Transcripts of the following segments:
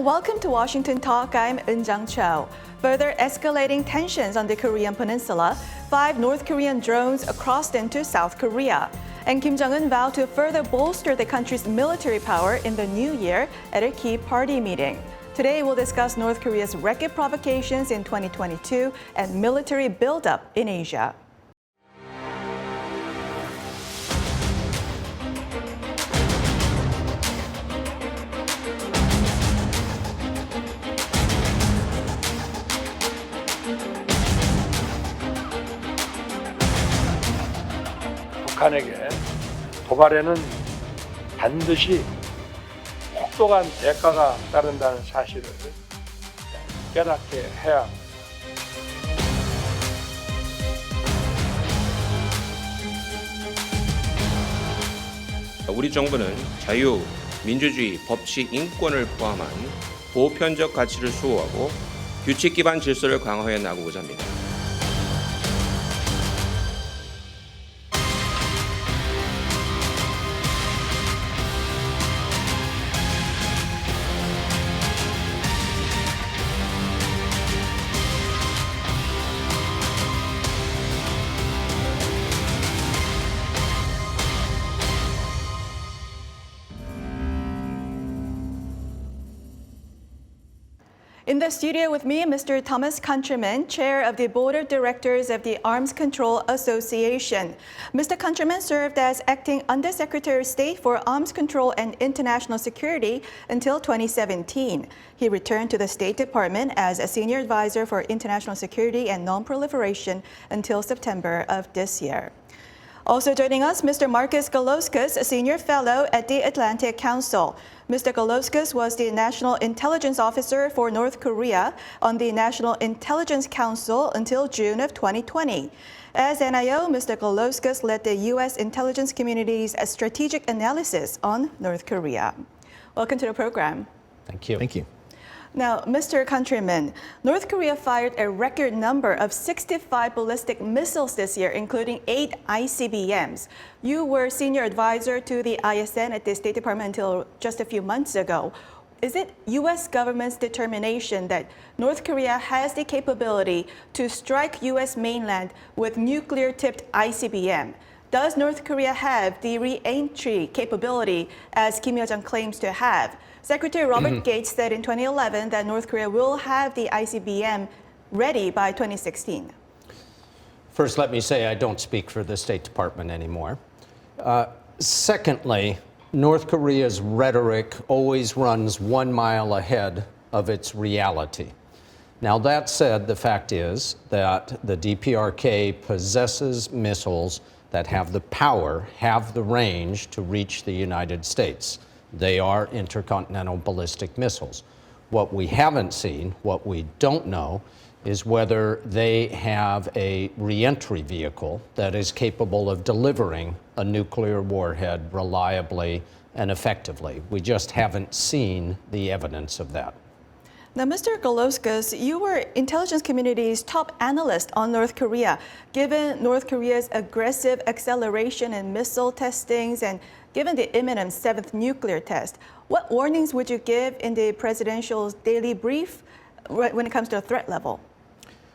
welcome to Washington Talk. I'm Eun-jung Cho. Further escalating tensions on the Korean peninsula, 5 North Korean drones crossed into South Korea. And Kim Jong-un vowed to further bolster the country's military power in the new year at a key party meeting. Today, we'll discuss North Korea's record provocations in 2022 and military buildup in Asia. 북한에게 도발에는 반드시 혹독한 대가가 따른다는 사실을 깨닫게 해야 합니다. 우리 정부는 자유, 민주주의, 법치, 인권을 포함한 보편적 가치를 수호하고 규칙 기반 질서를 강화해 나가고자 합니다. In the studio with me, Mr. Thomas Countryman, Chair of the Board of Directors of the Arms Control Association. Mr. Countryman served as Acting Undersecretary of State for Arms Control and International Security until 2017. He returned to the State Department as a Senior Advisor for International Security and Non-Proliferation until September of this year. Also joining us, Mr. Markus Garlauskas, a Senior Fellow at the Atlantic Council. Mr. Garlauskas was the National Intelligence Officer for North Korea on the National Intelligence Council until June of 2020. As NIO, Mr. Garlauskas led the U.S. intelligence community's strategic analysis on North Korea. Welcome to the program. Thank you. Thank you. Now, Mr. Countryman, North Korea fired a record number of 65 ballistic missiles this year, including 8 ICBMs. You were senior advisor to the ISN at the State Department until just a few months ago. Is it U.S. government's determination that North Korea has the capability to strike U.S. mainland with nuclear-tipped ICBM? Does North Korea have the re-entry capability as Kim Yo-jong claims to have? Secretary Robert Gates said in 2011 that North Korea will have the ICBM ready by 2016. First, let me say I don't speak for the State Department anymore. Secondly, North Korea's rhetoric always runs 1 mile ahead of its reality. Now, that said, the fact is that the DPRK possesses missiles that have the power, have the range to reach the United States. They are intercontinental ballistic missiles. What we haven't seen, what we don't know, is whether they have a reentry vehicle that is capable of delivering a nuclear warhead reliably and effectively. We just haven't seen the evidence of that. Now, Mr. Garlauskas, you were intelligence community's top analyst on North Korea. Given North Korea's aggressive acceleration in missile testings and given the imminent 7th nuclear test, what warnings would you give in the presidential's daily brief when it comes to a threat level?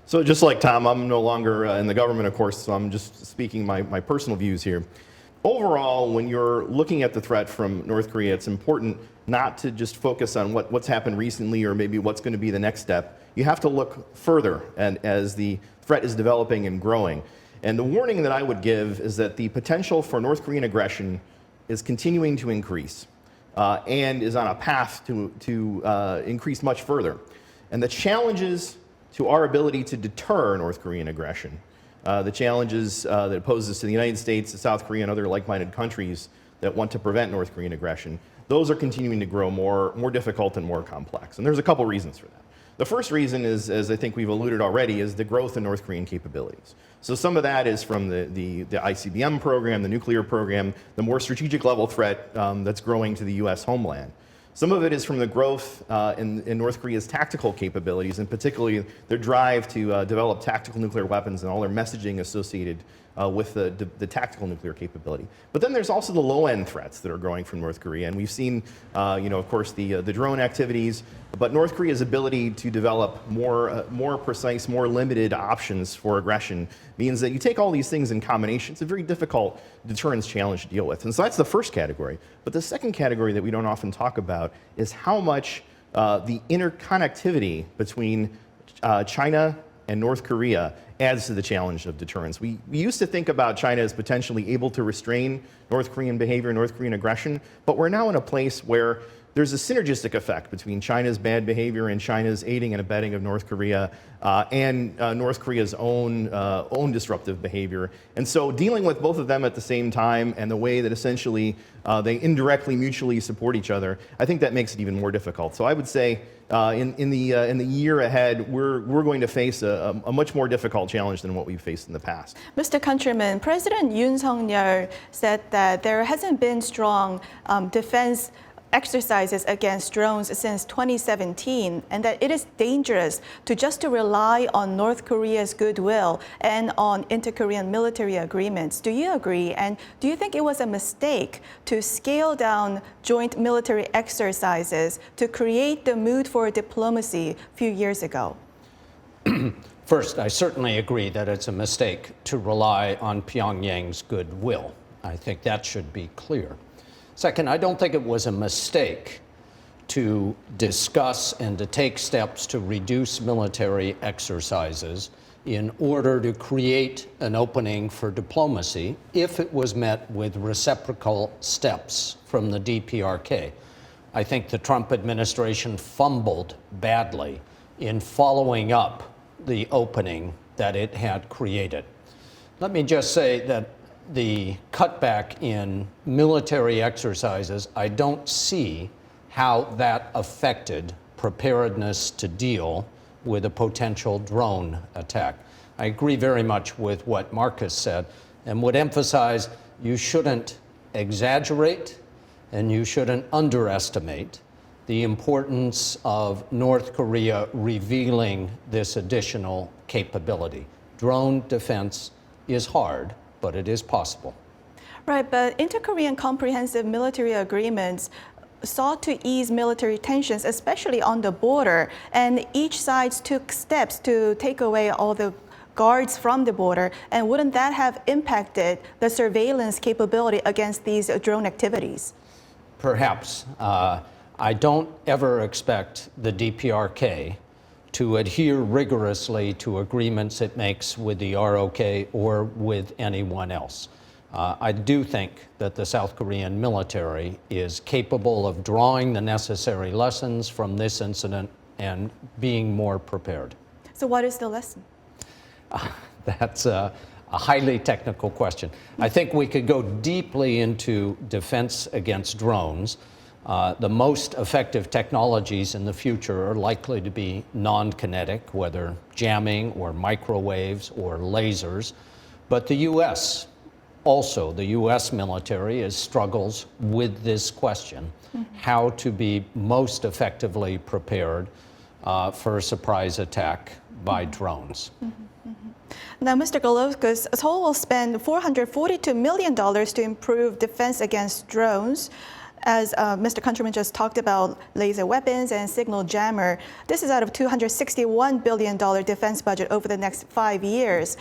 So just like Tom, I'm no longer in the government, of course, so I'm just speaking my personal views here. Overall, when you're looking at the threat from North Korea, it's important not to just focus on what's happened recently or maybe what's going to be the next step. You have to look further and as the threat is developing and growing. And the warning that I would give is that the potential for North Korean aggression is continuing to increase and is on a path to increase much further. And the challenges to our ability to deter North Korean aggression, the challenges that it poses to the United States, to South Korea, and other like-minded countries that want to prevent North Korean aggression, those are continuing to grow more difficult and more complex. And there's a couple reasons for that. The first reason is, as I think we've alluded already, is the growth in North Korean capabilities. So some of that is from the ICBM program, the nuclear program, the more strategic level threat that's growing to the U.S. homeland. Some of it is from the growth in North Korea's tactical capabilities, and particularly their drive to develop tactical nuclear weapons and all their messaging associated with the tactical nuclear capability. But then there's also the low-end threats that are growing from North Korea, and we've seen, of course, the drone activities. But North Korea's ability to develop more precise, more limited options for aggression means that you take all these things in combination. It's a very difficult deterrence challenge to deal with, and so that's the first category. But the second category that we don't often talk about is how much the interconnectivity between China and North Korea adds to the challenge of deterrence. We used to think about China as potentially able to restrain North Korean behavior, North Korean aggression, but we're now in a place where there's a synergistic effect between China's bad behavior and China's aiding and abetting of North Korea and North Korea's own disruptive behavior. And so dealing with both of them at the same time and the way that essentially they indirectly mutually support each other, I think that makes it even more difficult. So I would say in the year ahead, we're going to face a much more difficult challenge than what we've faced in the past. Mr. Countryman, President Yoon Suk-yeol said that there hasn't been strong defense exercises against drones since 2017, and that it is dangerous to just rely on North Korea's goodwill and on inter-Korean military agreements. Do you agree? And do you think it was a mistake to scale down joint military exercises to create the mood for diplomacy a few years ago? First, I certainly agree that it's a mistake to rely on Pyongyang's goodwill. I think that should be clear. Second, I don't think it was a mistake to discuss and to take steps to reduce military exercises in order to create an opening for diplomacy if it was met with reciprocal steps from the DPRK. I think the Trump administration fumbled badly in following up the opening that it had created. Let me just say that the cutback in military exercises, I don't see how that affected preparedness to deal with a potential drone attack. I agree very much with what Markus said and would emphasize you shouldn't exaggerate and you shouldn't underestimate the importance of North Korea revealing this additional capability. Drone defense is hard, but it is possible. Right, but inter-Korean comprehensive military agreements sought to ease military tensions, especially on the border, and each side took steps to take away all the guards from the border, and wouldn't that have impacted the surveillance capability against these drone activities? Perhaps. I don't ever expect the DPRK to adhere rigorously to agreements it makes with the ROK or with anyone else. I do think that the South Korean military is capable of drawing the necessary lessons from this incident and being more prepared. So what is the lesson? That's a highly technical question. I think we could go deeply into defense against drones. The most effective technologies in the future are likely to be non-kinetic, whether jamming or microwaves or lasers. But the U.S. also, the U.S. military struggles with this question, how to be most effectively prepared for a surprise attack by drones. Now, Mr. Garlauskas, Seoul will spend $442 million to improve defense against drones. As Mr. Countryman just talked about laser weapons and signal jammer, this is out of $261 billion defense budget over the next 5 years.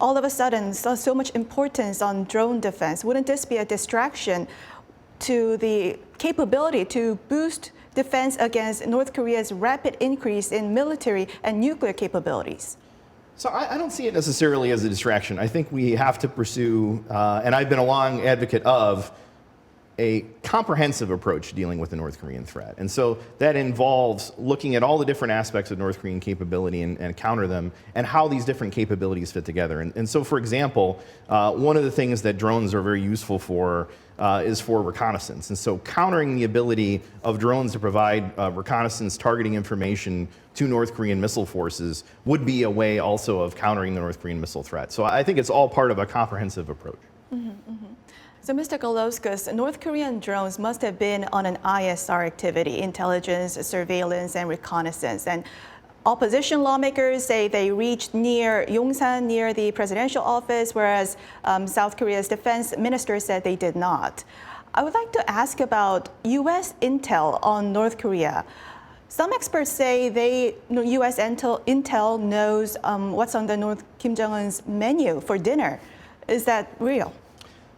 All of a sudden, so much importance on drone defense. Wouldn't this be a distraction to the capability to boost defense against North Korea's rapid increase in military and nuclear capabilities? So I don't see it necessarily as a distraction. I think we have to pursue, and I've been a long advocate of, a comprehensive approach to dealing with the North Korean threat. And so that involves looking at all the different aspects of North Korean capability and counter them, and how these different capabilities fit together. And so, for example, one of the things that drones are very useful for is for reconnaissance. And so countering the ability of drones to provide reconnaissance targeting information to North Korean missile forces would be a way also of countering the North Korean missile threat. So I think it's all part of a comprehensive approach. So, Mr. Garlauskas, North Korean drones must have been on an ISR activity, intelligence, surveillance, and reconnaissance. And opposition lawmakers say they reached near Yongsan, near the presidential office, whereas South Korea's defense minister said they did not. I would like to ask about U.S. intel on North Korea. Some experts say U.S. intel knows what's on the North Kim Jong-un's menu for dinner. Is that real?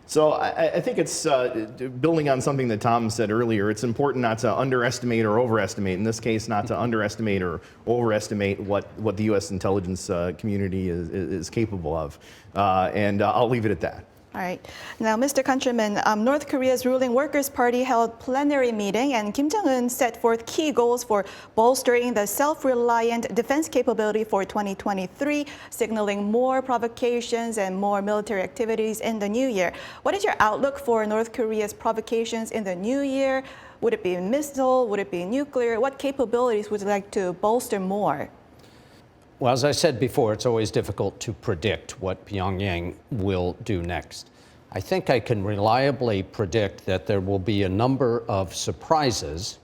So I think it's building on something that Tom said earlier. It's important not to underestimate or overestimate. In this case, not to underestimate or overestimate what the U.S. intelligence community is capable of. And I'll leave it at that. All right. Now, Mr. Countryman, North Korea's ruling Workers' Party held plenary meeting, and Kim Jong-un set forth key goals for bolstering the self-reliant defense capability for 2023, signaling more provocations and more military activities in the new year. What is your outlook for North Korea's provocations in the new year? Would it be missile? Would it be nuclear? What capabilities would you like to bolster more? Well, as I said before, it's always difficult to predict what Pyongyang will do next. I think I can reliably predict that there will be a number of surprises,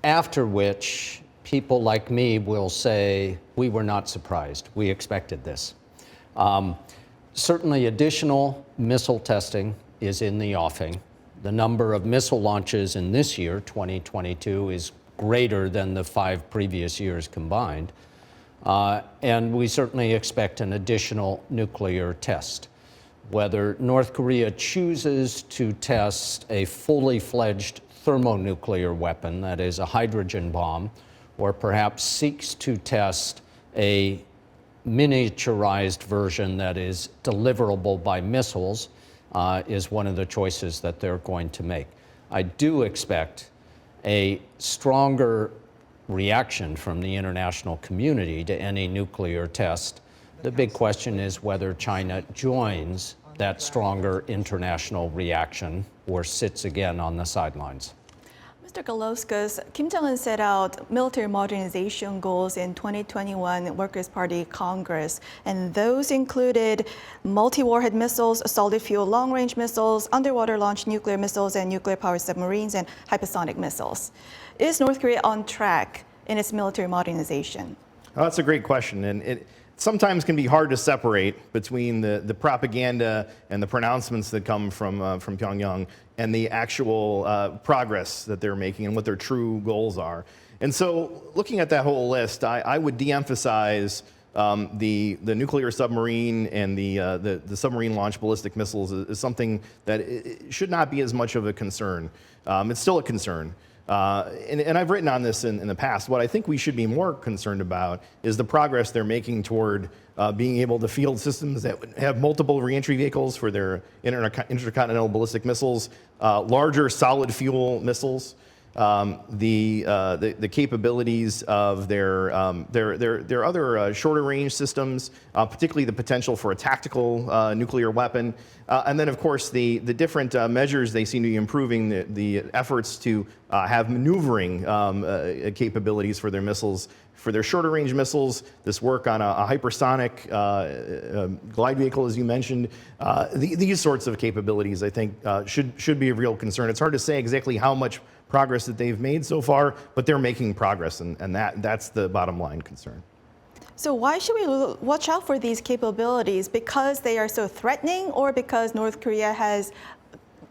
after which people like me will say, we were not surprised, we expected this. Certainly additional missile testing is in the offing. The number of missile launches in this year, 2022, is greater than the 5 previous years combined. And we certainly expect an additional nuclear test. Whether North Korea chooses to test a fully fledged thermonuclear weapon, that is a hydrogen bomb, or perhaps seeks to test a miniaturized version that is deliverable by missiles, is one of the choices that they're going to make. I do expect a stronger reaction from the international community to any nuclear test. The big question is whether China joins that stronger international reaction or sits again on the sidelines. Mr. Garlauskas, Kim Jong-un set out military modernization goals in 2021 Workers' Party Congress, and those included multi-warhead missiles, solid fuel long-range missiles, underwater launched nuclear missiles, and nuclear-powered submarines and hypersonic missiles. Is North Korea on track in its military modernization? Oh, that's a great question, and it sometimes can be hard to separate between the propaganda and the pronouncements that come from Pyongyang and the actual progress that they're making and what their true goals are. And so, looking at that whole list, I would de-emphasize the nuclear submarine and the submarine-launched ballistic missiles is something that it should not be as much of a concern. It's still a concern. And I've written on this in the past. What I think we should be more concerned about is the progress they're making toward being able to field systems that have multiple reentry vehicles for their intercontinental ballistic missiles, larger solid fuel missiles, the capabilities of their other shorter range systems, particularly the potential for a tactical nuclear weapon, and then of course the different measures they seem to be improving, the efforts to have maneuvering capabilities for their missiles, for their shorter range missiles, this work on a hypersonic glide vehicle, as you mentioned. These sorts of capabilities, I think, should be a real concern. It's hard to say exactly how much progress that they've made so far, but they're making progress, and that's the bottom line concern. So why should we watch out for these capabilities? Because they are so threatening, or because North Korea has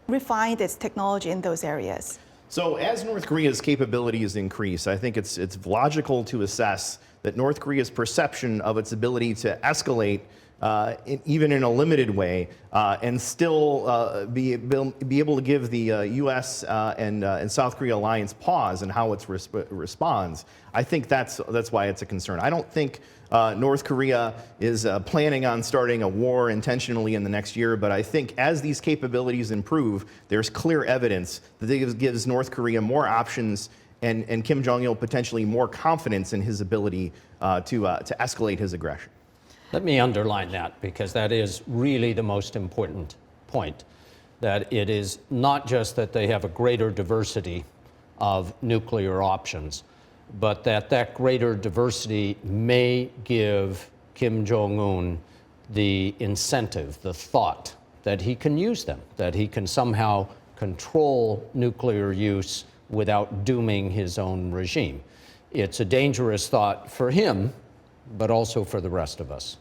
refined its technology in those areas? So as North Korea's capabilities increase, I think it's logical to assess that North Korea's perception of its ability to escalate even in a limited way, and still be able to give the U.S. and South Korea alliance pause in how it responds. I think that's why it's a concern. I don't think North Korea is planning on starting a war intentionally in the next year, but I think as these capabilities improve, there's clear evidence that it gives North Korea more options and Kim Jong-il potentially more confidence in his ability to escalate his aggression. Let me underline that, because that is really the most important point, that it is not just that they have a greater diversity of nuclear options, but that greater diversity may give Kim Jong-un the incentive, the thought, that he can use them, that he can somehow control nuclear use without dooming his own regime. It's a dangerous thought for him, but also for the rest of us.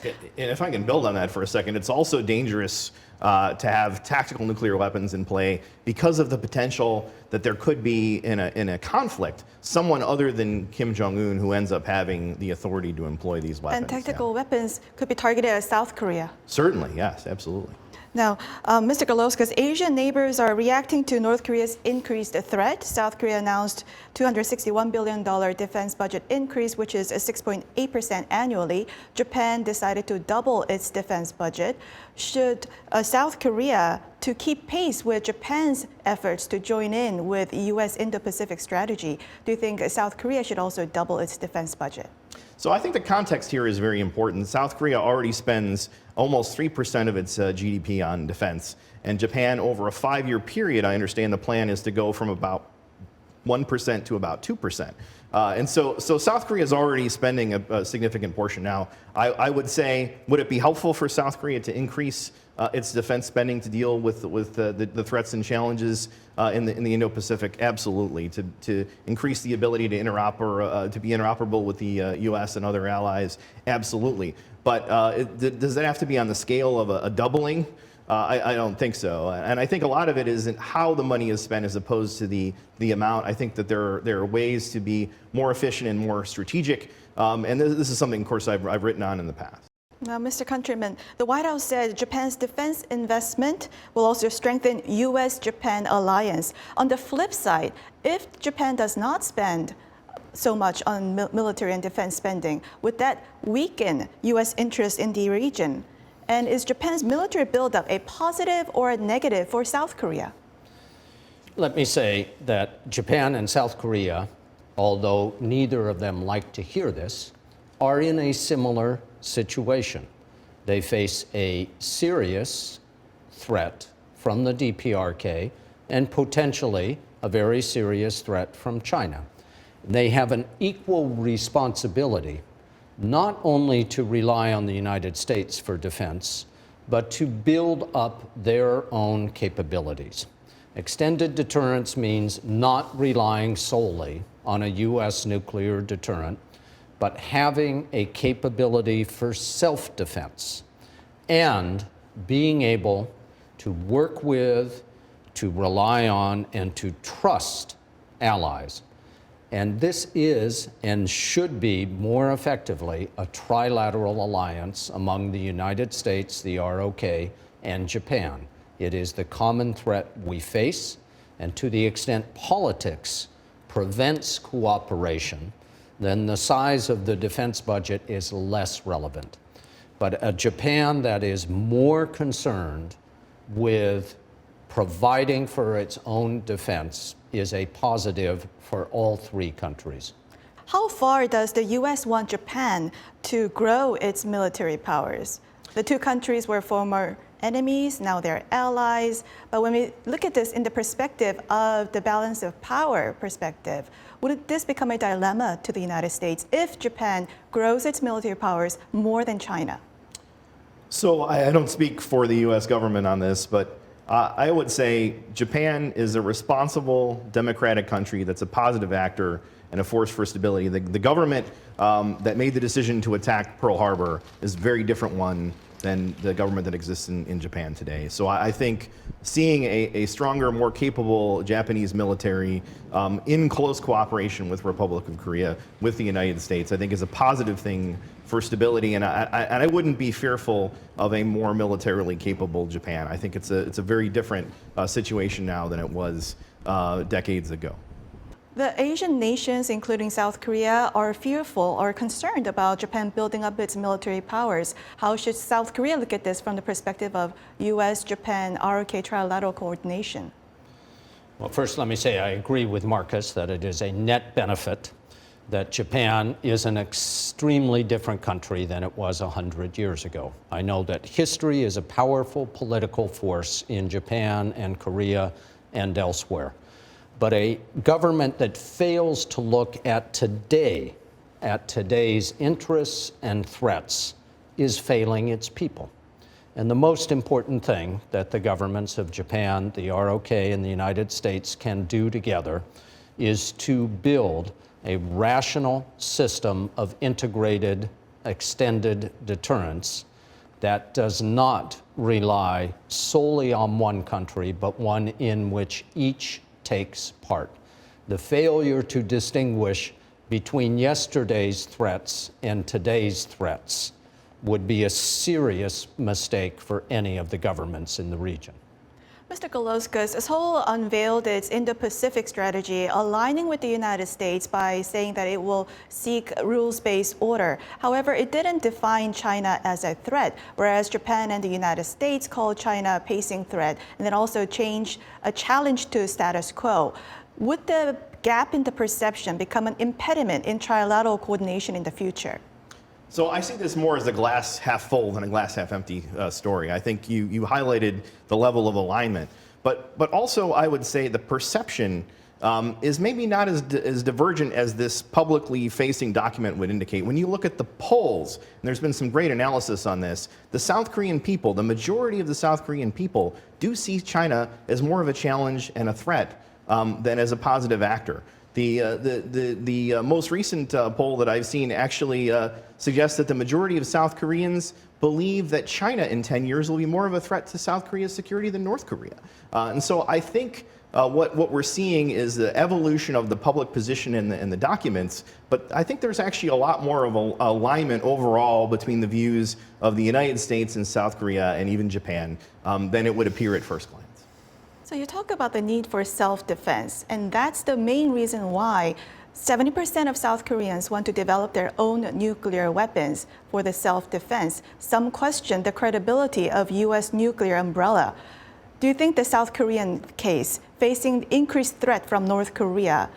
And if I can build on that for a second, it's also dangerous to have tactical nuclear weapons in play because of the potential that there could be in a conflict someone other than Kim Jong-un who ends up having the authority to employ these weapons. And tactical weapons could be targeted at South Korea. Certainly, yes, absolutely. Now, Mr. Garlauskas, Asian neighbors are reacting to North Korea's increased threat. South Korea announced $261 billion defense budget increase, which is a 6.8% annually. Japan decided to double its defense budget. Should South Korea, to keep pace with Japan's efforts to join in with U.S. Indo-Pacific strategy, do you think South Korea should also double its defense budget? So I think the context here is very important. South Korea already spends almost 3% of its GDP on defense. And Japan, over a 5-year period, I understand the plan is to go from about 1% to about 2%. And so South Korea is already spending a significant portion. Now, I would say, would it be helpful for South Korea to increase its defense spending to deal with the threats and challenges in the Indo-Pacific? Absolutely. To increase the ability to to be interoperable with the U.S. and other allies? Absolutely. But does that have to be on the scale of a doubling? I don't think so. And I think a lot of it is in how the money is spent as opposed to the amount. I think that there are ways to be more efficient and more strategic. And this is something, of course, I've written on in the past. Now, Mr. Countryman, the White House said Japan's defense investment will also strengthen U.S.-Japan alliance. On the flip side, if Japan does not spend so much on military and defense spending, would that weaken U.S. interest in the region? And is Japan's military buildup a positive or a negative for South Korea? Let me say that Japan and South Korea, although neither of them like to hear this, are in a similar situation. They face a serious threat from the DPRK and potentially a very serious threat from China. They have an equal responsibility not only to rely on the United States for defense, but to build up their own capabilities. Extended deterrence means not relying solely on a U.S. nuclear deterrent, but having a capability for self-defense and being able to work with, to rely on, and to trust allies. And this is and should be more effectively a trilateral alliance among the United States, the ROK, and Japan. It is the common threat we face, and to the extent politics prevents cooperation, then the size of the defense budget is less relevant. But a Japan that is more concerned with providing for its own defense is a positive for all three countries. How far does the U.S. want Japan to grow its military powers? The two countries were former enemies, now they're allies. But when we look at this in the perspective of the balance of power perspective, would this become a dilemma to the United States if Japan grows its military powers more than China? So I don't speak for the U.S. government on this, but I would say Japan is a responsible democratic country that's a positive actor and a force for stability. The government that made the decision to attack Pearl Harbor is a very different one than the government that exists in Japan today. So I think seeing a stronger, more capable Japanese military in close cooperation with Republic of Korea, with the United States, I think is a positive thing for stability. And I wouldn't be fearful of a more militarily capable Japan. I think it's a very different situation now than it was decades ago. The Asian nations, including South Korea, are fearful or concerned about Japan building up its military powers. How should South Korea look at this from the perspective of U.S., Japan, ROK trilateral coordination? Well, first, let me say I agree with Markus that it is a net benefit that Japan is an extremely different country than it was 100 years ago. I know that history is a powerful political force in Japan and Korea and elsewhere. But a government that fails to look at today, at today's interests and threats, is failing its people. And the most important thing that the governments of Japan, the ROK, and the United States can do together is to build a rational system of integrated, extended deterrence that does not rely solely on one country, but one in which each takes part. The failure to distinguish between yesterday's threats and today's threats would be a serious mistake for any of the governments in the region. Mr. Garlauskas, Seoul unveiled its Indo-Pacific strategy, aligning with the United States by saying that it will seek rules-based order. However, it didn't define China as a threat, whereas Japan and the United States called China a pacing threat, and then also changed a challenge to status quo. Would the gap in the perception become an impediment in trilateral coordination in the future? So I see this more as a glass half full than a glass half empty story. I think you highlighted the level of alignment, but also I would say the perception is maybe not as divergent as this publicly facing document would indicate. When you look at the polls, and there's been some great analysis on this, the South Korean people, the majority of the South Korean people do see China as more of a challenge and a threat than as a positive actor. The most recent poll that I've seen actually suggests that the majority of South Koreans believe that China in 10 years will be more of a threat to South Korea's security than North Korea. And so I think what we're seeing is the evolution of the public position in the documents, but I think there's actually a lot more of a alignment overall between the views of the United States and South Korea and even Japan than it would appear at first glance. So you talk about the need for self-defense, and that's the main reason why 70% of South Koreans want to develop their own nuclear weapons for the self-defense. Some question the credibility of U.S. nuclear umbrella. Do you think the South Korean case, facing increased threat from North Korea,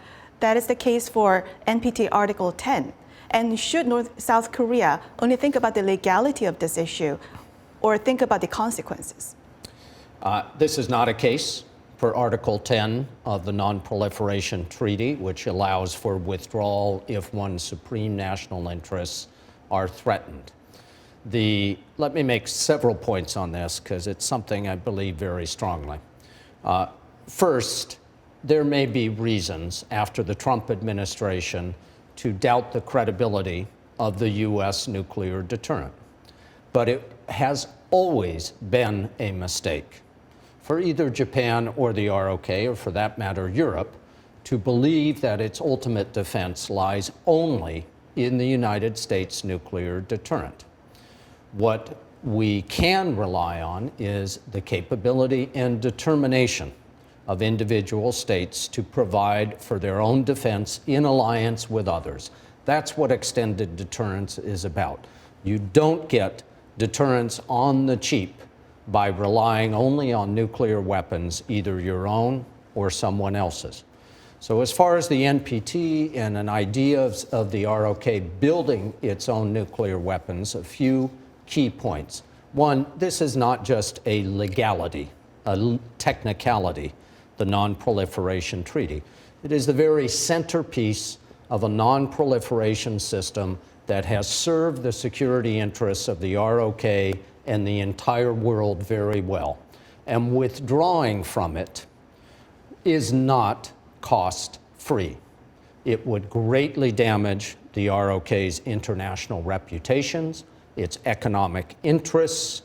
that is the case for NPT Article 10? And should South Korea only think about the legality of this issue or think about the consequences? This is not a case for Article 10 of the Non-Proliferation Treaty, which allows for withdrawal if one's supreme national interests are threatened. Let me make several points on this because it's something I believe very strongly. First, there may be reasons after the Trump administration to doubt the credibility of the U.S. nuclear deterrent, but it has always been a mistake for either Japan or the ROK, or for that matter, Europe, to believe that its ultimate defense lies only in the United States nuclear deterrent. What we can rely on is the capability and determination of individual states to provide for their own defense in alliance with others. That's what extended deterrence is about. You don't get deterrence on the cheap by relying only on nuclear weapons, either your own or someone else's. So as far as the NPT and an idea of the ROK building its own nuclear weapons, a few key points. One, this is not just a legality, a technicality, the Non-Proliferation Treaty. It is the very centerpiece of a non-proliferation system that has served the security interests of the ROK and the entire world very well. And withdrawing from it is not cost-free. It would greatly damage the ROK's international reputations, its economic interests,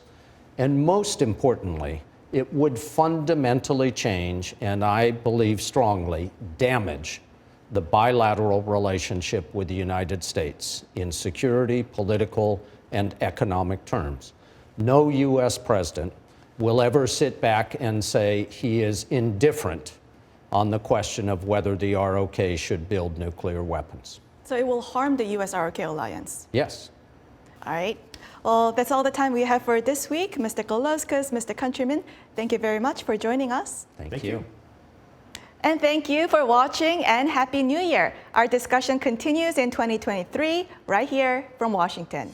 and most importantly, it would fundamentally change, and I believe strongly, damage the bilateral relationship with the United States in security, political, and economic terms. No U.S. president will ever sit back and say he is indifferent on the question of whether the ROK should build nuclear weapons. So it will harm the U.S.-ROK alliance? Yes. All right. Well, that's all the time we have for this week. Mr. Garlauskas, Mr. Countryman, thank you very much for joining us. Thank you. And thank you for watching, and Happy New Year. Our discussion continues in 2023 right here from Washington.